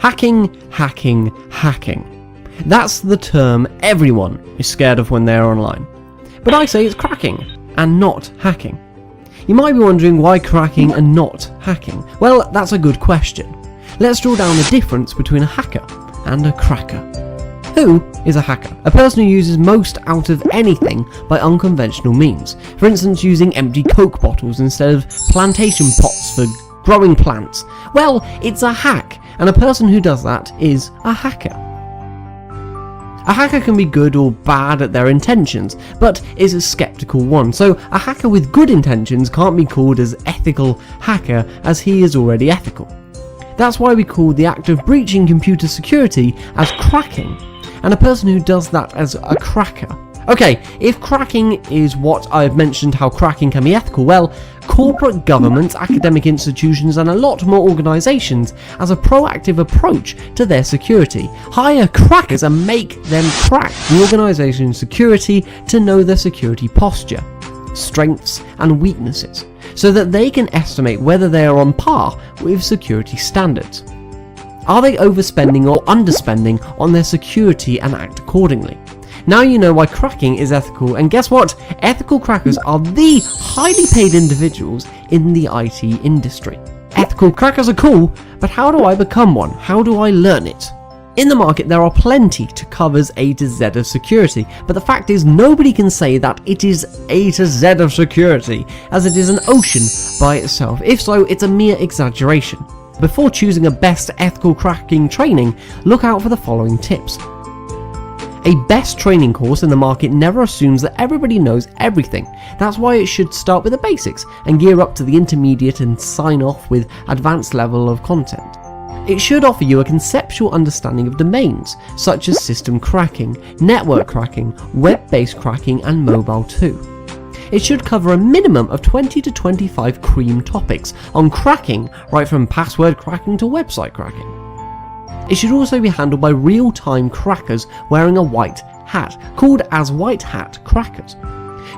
Hacking, hacking, hacking. That's the term everyone is scared of when they're online. But I say it's cracking and not hacking. You might be wondering why cracking and not hacking. Well, that's a good question. Let's draw down the difference between a hacker and a cracker. Who is a hacker? A person who uses most out of anything by unconventional means. For instance, using empty Coke bottles instead of plantation pots for growing plants. Well, it's a hack, and a person who does that is a hacker. A hacker can be good or bad at their intentions, but is a skeptical one. So a hacker with good intentions can't be called as ethical hacker, as he is already ethical. That's why we call the act of breaching computer security as cracking, and a person who does that as a cracker. Okay, if cracking is what I've mentioned how cracking can be ethical, well, corporate governments, academic institutions and a lot more organisations as a proactive approach to their security hire crackers and make them crack the organisation's security to know their security posture, strengths and weaknesses, so that they can estimate whether they are on par with security standards. Are they overspending or underspending on their security and act accordingly? Now you know why cracking is ethical, and guess what? Ethical crackers are the highly paid individuals in the IT industry. Ethical crackers are cool, but how do I become one? How do I learn it? In the market there are plenty to covers A to Z of security, but the fact is nobody can say that it is A to Z of security, as it is an ocean by itself. If so, it's a mere exaggeration. Before choosing a best ethical cracking training, look out for the following tips. A best training course in the market never assumes that everybody knows everything. That's why it should start with the basics and gear up to the intermediate and sign off with advanced level of content. It should offer you a conceptual understanding of domains, such as system cracking, network cracking, web-based cracking and mobile too. It should cover a minimum of 20 to 25 cream topics on cracking, right from password cracking to website cracking. It should also be handled by real-time crackers wearing a white hat, called as white hat crackers,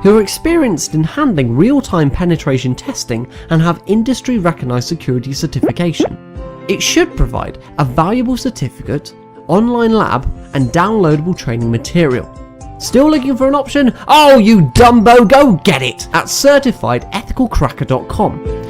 who are experienced in handling real-time penetration testing and have industry-recognised security certification. It should provide a valuable certificate, online lab and downloadable training material. Still looking for an option? Oh, you dumbo, go get it at certifiedethicalcracker.com.